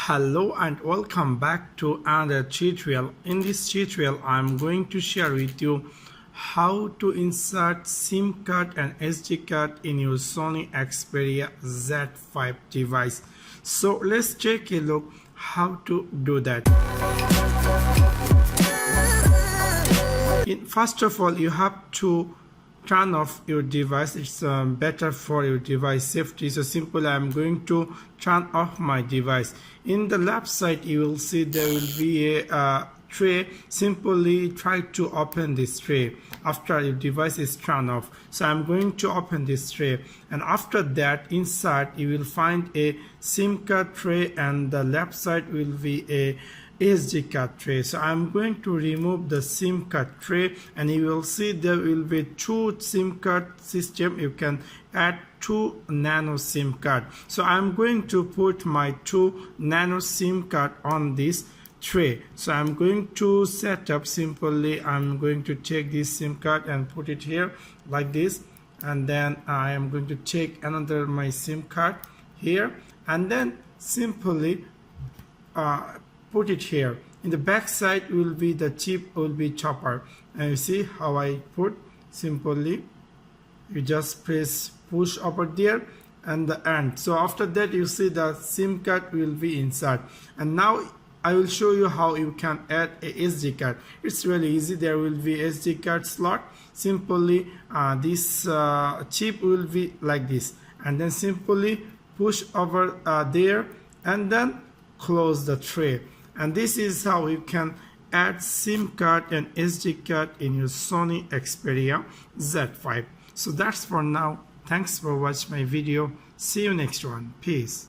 Hello and welcome back to another tutorial. In this tutorial I'm going to share with you how to insert SIM card and SD card in your Sony Xperia Z5 device. So let's take a look how to do that. First of all, you have to turn off your device. It's better for your device safety. So simply I'm going to turn off my device. In the left side you will see there will be a tray. Simply try to open this tray after your device is turned off. So I'm going to open this tray, and after that inside you will find a SIM card tray, and the left side will be a SD card tray. So I'm going to remove the SIM card tray, and you will see there will be two SIM card system. You can add two nano SIM card. So I'm going to put my two nano SIM card on this tray. So I'm going to set up simply. I'm going to take this SIM card and put it here like this, and then I am going to take another my SIM card here, and then simply put it here. In the back side will be the chip, will be chopper, and you see how I put. Simply you just press push over there and the end. So after that you see the SIM card will be inside, and now I will show you how you can add a SD card. It's really easy. There will be SD card slot. Simply this chip will be like this, and then simply push over there and then close the tray. And this is how you can add SIM card and SD card in your Sony Xperia Z5. So that's for now. Thanks for watching my video. See you next one. Peace.